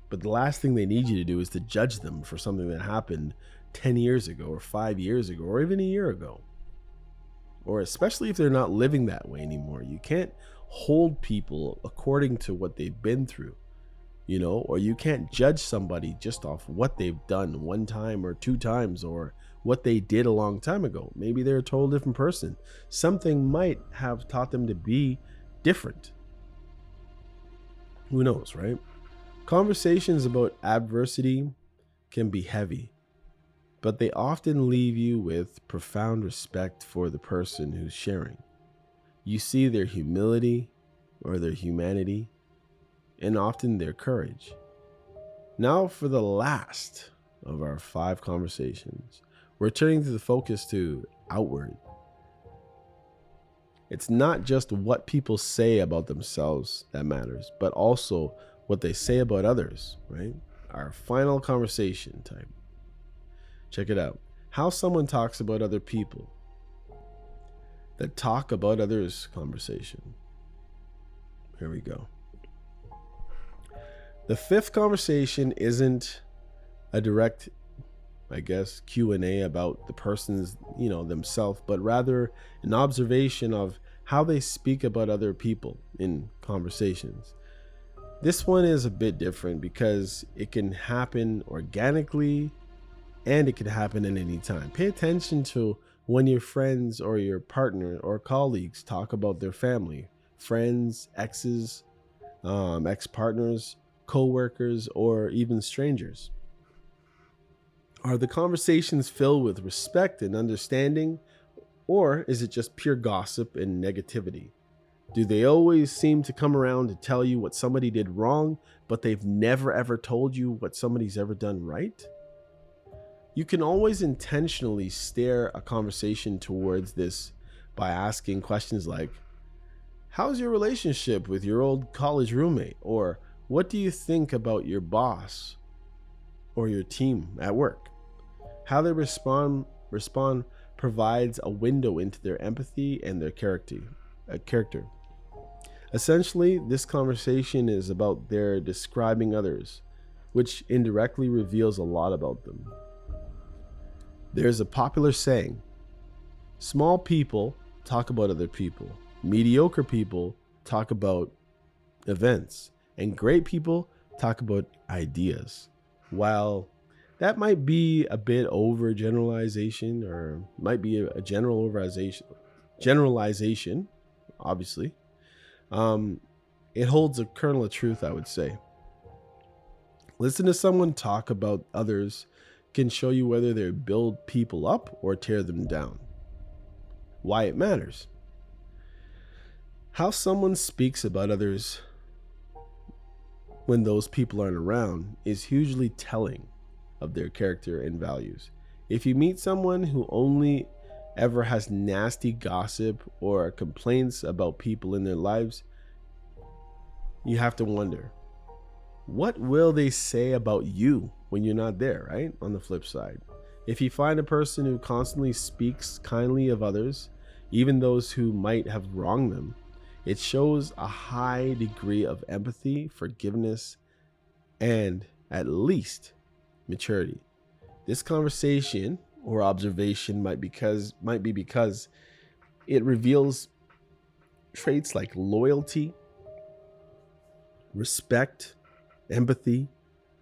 S1: But the last thing they need you to do is to judge them for something that happened 10 years ago or 5 years ago or even a year ago. Or especially if they're not living that way anymore. You can't hold people according to what they've been through, or you can't judge somebody just off what they've done one time or two times or what they did a long time ago. Maybe they're a total different person. Something might have taught them to be different. Who knows, right? Conversations about adversity can be heavy, but they often leave you with profound respect for the person who's sharing. You see their humility or their humanity, and often their courage. Now for the last of our 5 conversations, we're turning the focus to outward. It's not just what people say about themselves that matters, but also what they say about others, right? Our final conversation type. Check it out. How someone talks about other people. The talk about others conversation. Here we go. The 5th conversation isn't a direct, Q&A about the person's, themselves, but rather an observation of how they speak about other people in conversations. This one is a bit different because it can happen organically and it can happen at any time. Pay attention to when your friends or your partner or colleagues talk about their family, friends, exes, ex-partners, coworkers, or even strangers. Are the conversations filled with respect and understanding, or is it just pure gossip and negativity? Do they always seem to come around to tell you what somebody did wrong, but they've never ever told you what somebody's ever done right? You can always intentionally steer a conversation towards this by asking questions like, how's your relationship with your old college roommate? Or what do you think about your boss or your team at work? How they respond provides a window into their empathy and their character. Essentially, this conversation is about their describing others, which indirectly reveals a lot about them. There's a popular saying: small people talk about other people, mediocre people talk about events, and great people talk about ideas. While that might be a bit over generalization, or might be a generalization, obviously, it holds a kernel of truth, I would say. Listen to someone talk about others can show you whether they build people up or tear them down. Why it matters. How someone speaks about others when those people aren't around is hugely telling of their character and values. If you meet someone who only ever has nasty gossip or complaints about people in their lives, you have to wonder, what will they say about you when you're not there, right? On the flip side, if you find a person who constantly speaks kindly of others, even those who might have wronged them, it shows a high degree of empathy, forgiveness, and at least maturity. This conversation or observation might be because it reveals traits like loyalty, respect, empathy,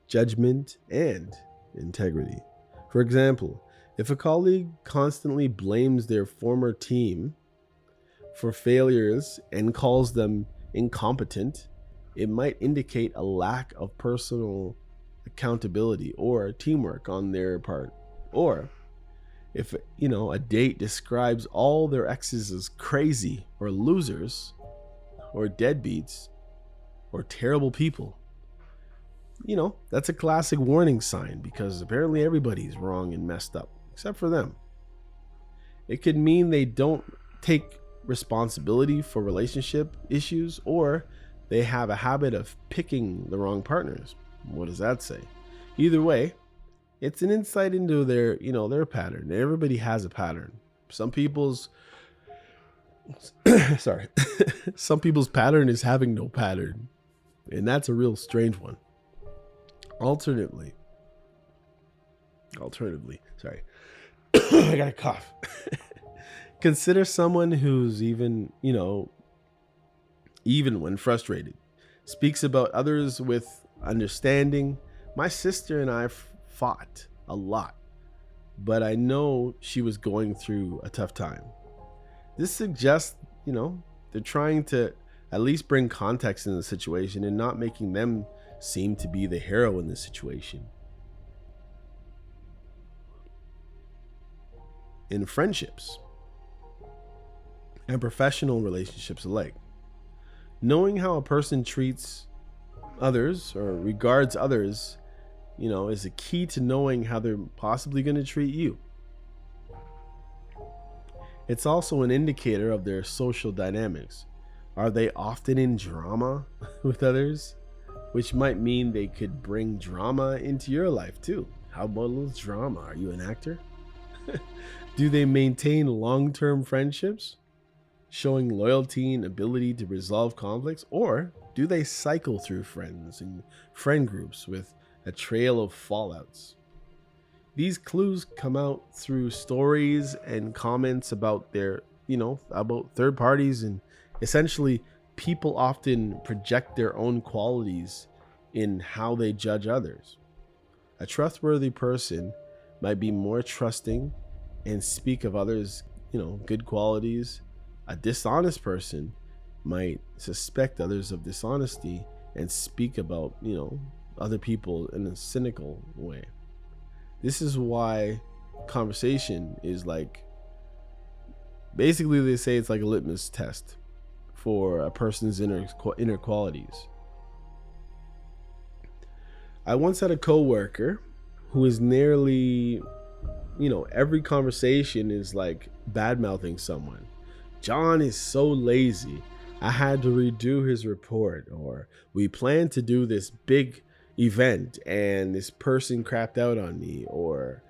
S1: judgment, and integrity. For example, if a colleague constantly blames their former team for failures and calls them incompetent, it might indicate a lack of personal accountability or teamwork on their part. Or if a date describes all their exes as crazy or losers or deadbeats or terrible people, that's a classic warning sign, because apparently everybody's wrong and messed up except for them. It could mean they don't take responsibility for relationship issues, or they have a habit of picking the wrong partners. What does that say? Either way, it's an insight into their pattern. Everybody has a pattern. Some people's some people's pattern is having no pattern, and that's a real strange one. Alternatively, sorry, I got a cough. Consider someone who's even when frustrated, speaks about others with understanding. My sister and I fought a lot, but I know she was going through a tough time. This suggests, they're trying to at least bring context in the situation and not making them seem to be the hero in this situation. In friendships and professional relationships alike, knowing how a person treats others or regards others, is a key to knowing how they're possibly going to treat you. It's also an indicator of their social dynamics. Are they often in drama with others? Which might mean they could bring drama into your life too. How about a little drama? Are you an actor? Do they maintain long-term friendships, showing loyalty and ability to resolve conflicts? Or do they cycle through friends and friend groups with a trail of fallouts? These clues come out through stories and comments about about third parties, and essentially people often project their own qualities in how they judge others. A trustworthy person might be more trusting and speak of others, good qualities. A dishonest person might suspect others of dishonesty and speak about, other people in a cynical way. This is why conversation is basically they say it's like a litmus test for a person's inner qualities. I once had a coworker who is nearly, every conversation is like bad mouthing someone. John is so lazy. I had to redo his report, or we planned to do this big event and this person crapped out on me, or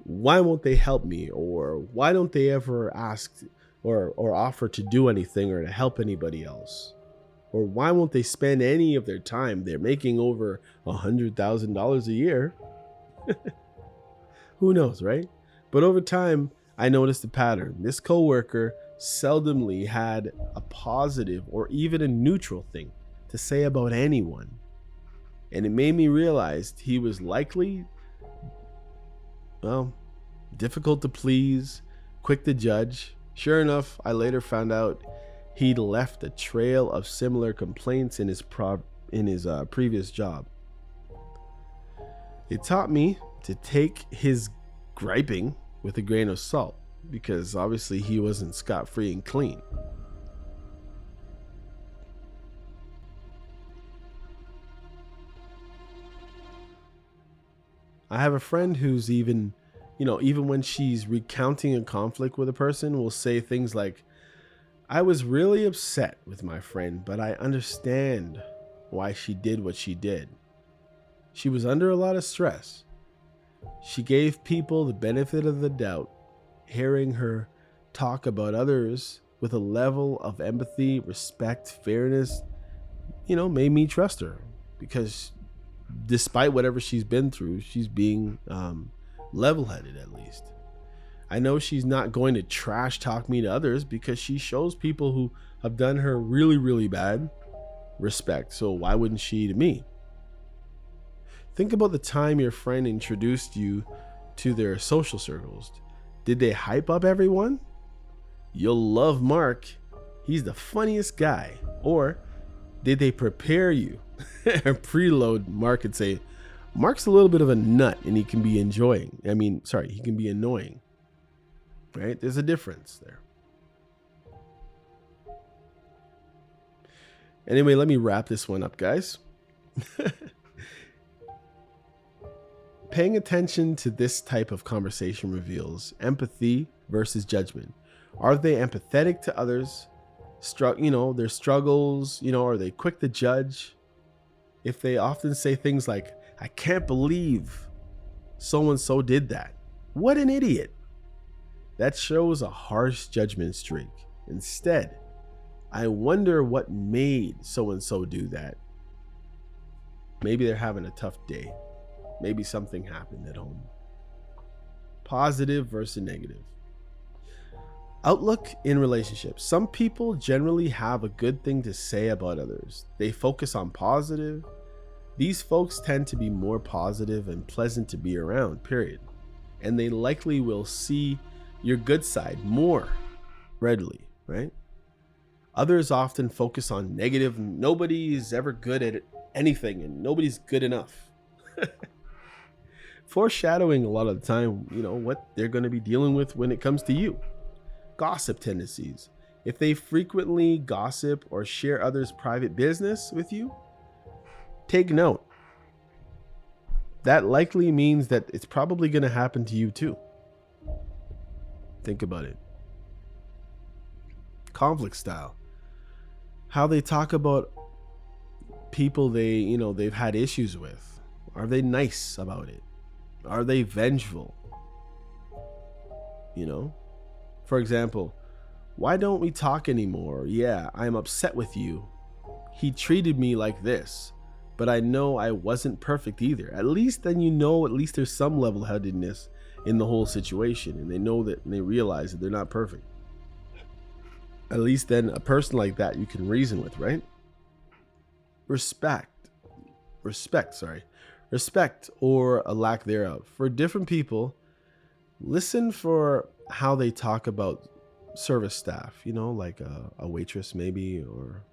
S1: why won't they help me, or why don't they ever ask or offer to do anything or to help anybody else. Or why won't they spend any of their time? They're making over $100,000 a year. Who knows, right? But over time, I noticed a pattern. This coworker seldomly had a positive or even a neutral thing to say about anyone. And it made me realize he was likely, well, difficult to please, quick to judge. Sure enough, I later found out he'd left a trail of similar complaints in his previous job. It taught me to take his griping with a grain of salt, because obviously he wasn't scot-free and clean. I have a friend who's even when she's recounting a conflict with a person, will say things like, I was really upset with my friend, but I understand why she did what she did. She was under a lot of stress. She gave people the benefit of the doubt. Hearing her talk about others with a level of empathy, respect, fairness, made me trust her, because despite whatever she's been through, she's being level-headed at least. I know she's not going to trash talk me to others, because she shows people who have done her really, really bad respect. So why wouldn't she to me? Think about the time your friend introduced you to their social circles. Did they hype up everyone? You'll love Mark. He's the funniest guy. Or did they prepare you and preload Mark and say, Mark's a little bit of a nut and he can be he can be annoying. Right? There's a difference there. Anyway, let me wrap this one up, guys. Paying attention to this type of conversation reveals empathy versus judgment. Are they empathetic to others? Their struggles, are they quick to judge? If they often say things like, I can't believe so-and-so did that. What an idiot. That shows a harsh judgment streak. Instead, I wonder what made so-and-so do that. Maybe they're having a tough day. Maybe something happened at home. Positive versus negative. Outlook in relationships. Some people generally have a good thing to say about others. They focus on positive. These folks tend to be more positive and pleasant to be around, period. And they likely will see your good side more readily, right? Others often focus on negative. Nobody's ever good at anything and nobody's good enough. Foreshadowing a lot of the time, what they're going to be dealing with when it comes to you. Gossip tendencies. If they frequently gossip or share others' private business with you, take note. That likely means that it's probably going to happen to you too. Think about it. Conflict style. How they talk about people they've had issues with. Are they nice about it? Are they vengeful? For example, why don't we talk anymore? Yeah, I'm upset with you. He treated me like this, but I know I wasn't perfect either. At least then at least there's some level-headedness in the whole situation, and they know that, and they realize that they're not perfect. At least then a person like that you can reason with, right? Respect or a lack thereof. For different people, listen for how they talk about service staff, like a waitress maybe, or,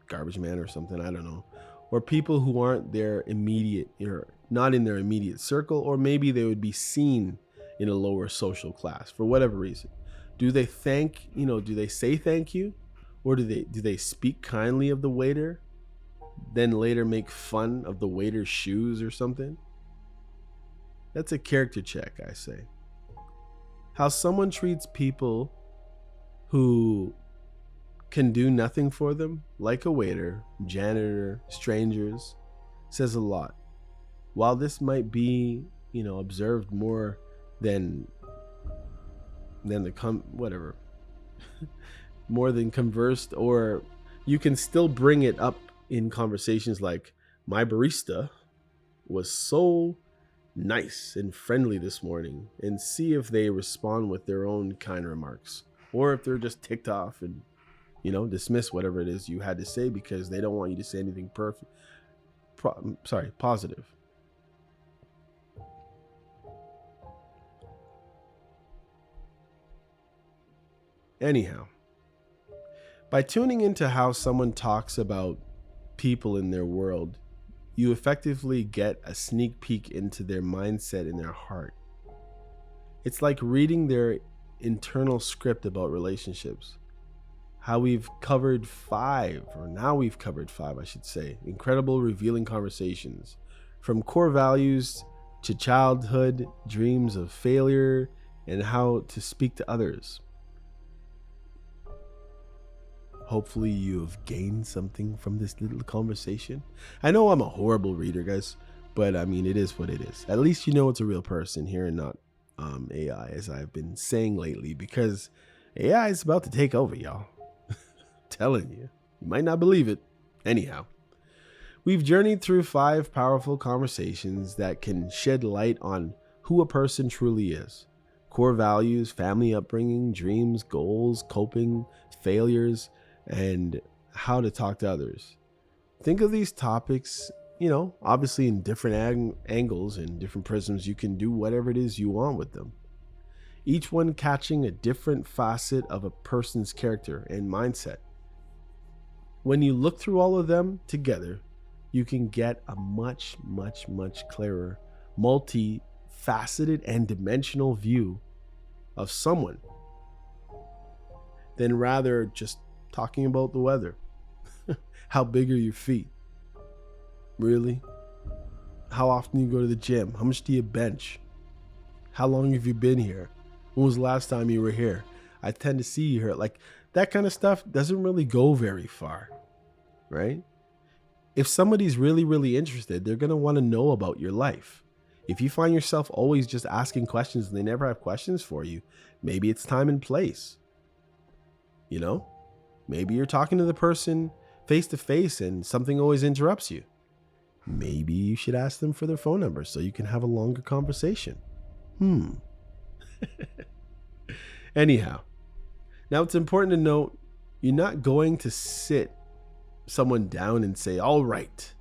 S1: garbage man or something, I don't know. Or people who aren't their immediate, or not in their immediate circle, or maybe they would be seen in a lower social class for whatever reason. Do they do they say thank you? Or do they speak kindly of the waiter, then later make fun of the waiter's shoes or something? That's a character check, I say. How someone treats people who can do nothing for them, like a waiter, janitor, strangers, says a lot. While this might be, observed more than more than conversed, or You can still bring it up in conversations like, my barista was so nice and friendly this morning, and see if they respond with their own kind remarks, or if they're just ticked off and, dismiss whatever it is you had to say because they don't want you to say anything positive. Anyhow, by tuning into how someone talks about people in their world, you effectively get a sneak peek into their mindset and their heart. It's like reading their internal script about relationships. Now we've covered five, I should say, incredible, revealing conversations, from core values to childhood dreams of failure and how to speak to others. Hopefully you have gained something from this little conversation. I know I'm a horrible reader, guys, but I mean, it is what it is. At least you know it's a real person here and not AI, as I've been saying lately, because AI is about to take over, y'all. Telling you. You might not believe it. Anyhow, we've journeyed through 5 powerful conversations that can shed light on who a person truly is. Core values, family upbringing, dreams, goals, coping, failures, and how to talk to others. Think of these topics, obviously in different angles and different prisms. You can do whatever it is you want with them. Each one catching a different facet of a person's character and mindset. When you look through all of them together, you can get a much, much, much clearer, multi-faceted and dimensional view of someone than rather just talking about the weather. How big are your feet? Really? How often do you go to the gym? How much do you bench? How long have you been here? When was the last time you were here? I tend to see you here. Like, that kind of stuff doesn't really go very far, right? If somebody's really, really interested, they're going to want to know about your life. If you find yourself always just asking questions and they never have questions for you, maybe it's time and place. Maybe you're talking to the person face to face and something always interrupts you. Maybe you should ask them for their phone number so you can have a longer conversation. Anyhow, now it's important to note, you're not going to sit someone down and say, all right,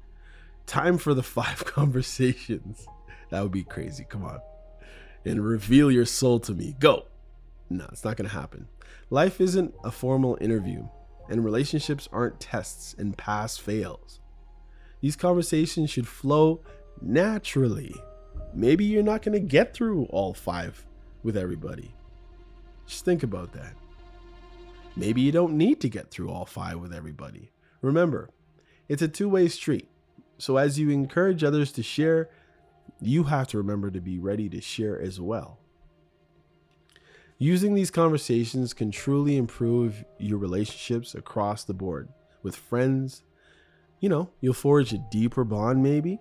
S1: time for the 5 conversations. That would be crazy. Come on. And reveal your soul to me. Go. No, it's not going to happen. Life isn't a formal interview, and relationships aren't tests and pass fails. These conversations should flow naturally. Maybe you're not going to get through all 5 with everybody. Just think about that. Maybe you don't need to get through all 5 with everybody. Remember, it's a two-way street. So as you encourage others to share, you have to remember to be ready to share as well. Using these conversations can truly improve your relationships across the board. With friends, you'll forge a deeper bond maybe,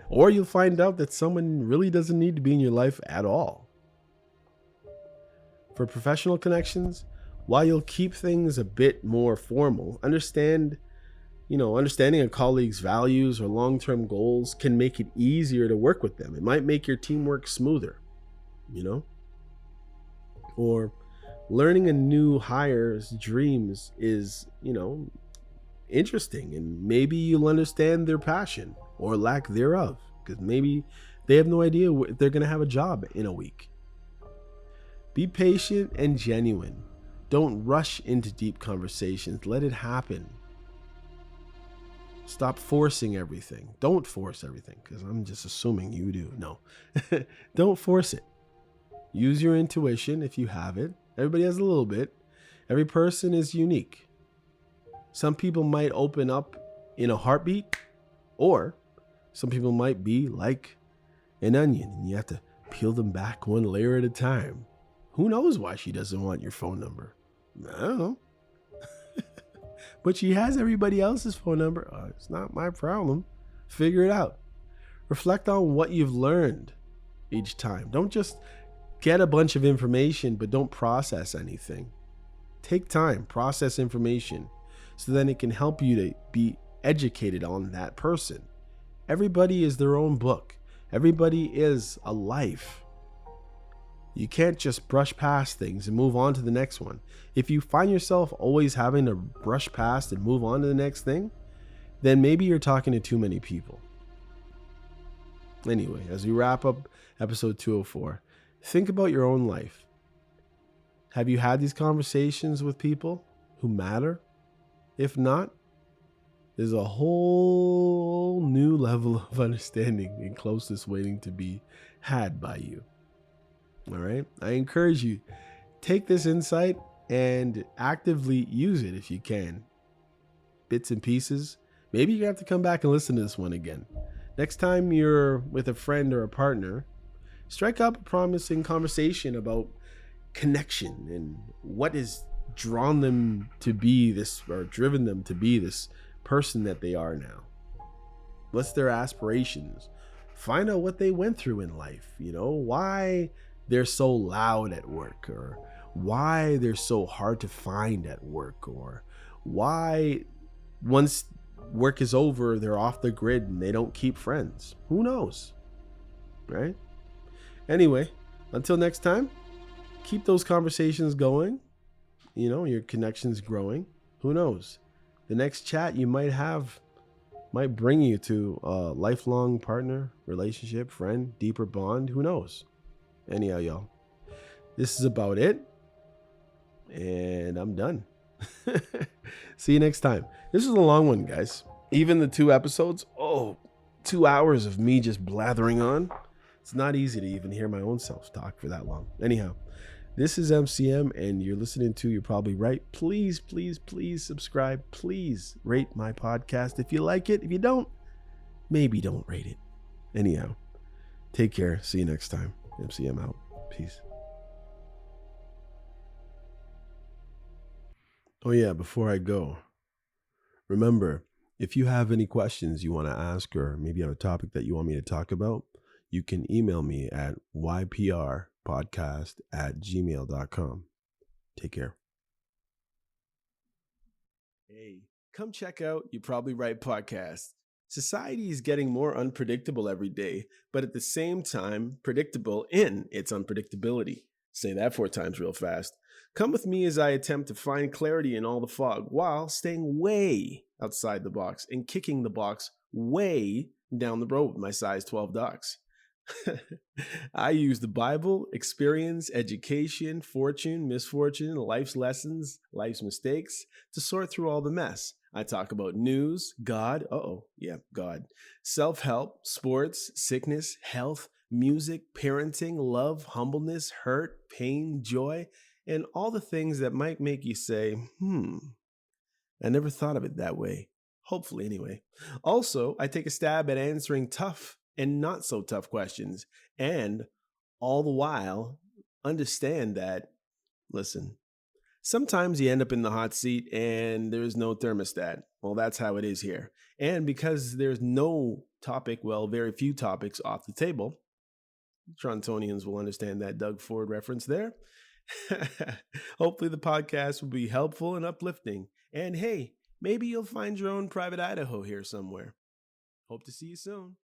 S1: or you'll find out that someone really doesn't need to be in your life at all. For professional connections, while you'll keep things a bit more formal, understanding a colleague's values or long-term goals can make it easier to work with them. It might make your teamwork smoother, or learning a new hire's dreams is, interesting, and maybe you'll understand their passion or lack thereof, because maybe they have no idea if they're going to have a job in a week. Be patient and genuine. Don't rush into deep conversations. Let it happen. Stop forcing everything. Don't force everything, because I'm just assuming you do. No, don't force it. Use your intuition if you have it. Everybody has a little bit. Every person is unique. Some people might open up in a heartbeat, or some people might be like an onion and you have to peel them back one layer at a time. Who knows why she doesn't want your phone number? I don't know. But she has everybody else's phone number. It's not my problem. Figure it out. Reflect on what you've learned each time. Don't just get a bunch of information, but don't process anything. Take time, process information. so then it can help you to be educated on that person. Everybody is their own book. Everybody is a life. You can't just brush past things and move on to the next one. If you find yourself always having to brush past and move on to the next thing, then maybe you're talking to too many people. Anyway, as we wrap up episode 204, think about your own life. Have you had these conversations with people who matter? If not, there's a whole new level of understanding and closeness waiting to be had by you. All right? I encourage you, take this insight and actively use it if you can. Bits and pieces. Maybe you have to come back and listen to this one again. Next time you're with a friend or a partner, strike up a promising conversation about connection and what has drawn them to be this, or driven them to be this person that they are now. What's their aspirations? Find out what they went through in life, why they're so loud at work, or why they're so hard to find at work, or why once work is over, they're off the grid and they don't keep friends. Who knows? Right? Anyway, until next time, keep those conversations going. Your connections growing. Who knows? The next chat you might have might bring you to a lifelong partner, relationship, friend, deeper bond. Who knows? Anyhow, y'all, this is about it. And I'm done. See you next time. This is a long one, guys. Even the 2 episodes, 2 hours of me just blathering on. It's not easy to even hear my own self talk for that long. Anyhow, this is MCM, and you're listening to You're Probably Right. Please, please, please subscribe. Please rate my podcast if you like it. If you don't, maybe don't rate it. Anyhow, take care. See you next time. MCM out. Peace. Oh yeah, before I go, remember, if you have any questions you want to ask, or maybe have a topic that you want me to talk about, you can email me at yprpodcast@gmail.com. Take care. Hey, come check out You're Probably Right podcast. Society is getting more unpredictable every day, but at the same time, predictable in its unpredictability. Say that 4 times real fast. Come with me as I attempt to find clarity in all the fog while staying way outside the box and kicking the box way down the road with my size 12 dogs. I use the Bible, experience, education, fortune, misfortune, life's lessons, life's mistakes to sort through all the mess. I talk about news, God, God, self-help, sports, sickness, health, music, parenting, love, humbleness, hurt, pain, joy, and all the things that might make you say, I never thought of it that way. Hopefully, anyway. Also, I take a stab at answering tough and not so tough questions, and all the while understand that, listen, sometimes you end up in the hot seat and there's no thermostat. Well, that's how it is here. And because there's no topic, very few topics off the table, Torontonians will understand that Doug Ford reference there. Hopefully the podcast will be helpful and uplifting. And hey, maybe you'll find your own private Idaho here somewhere. Hope to see you soon.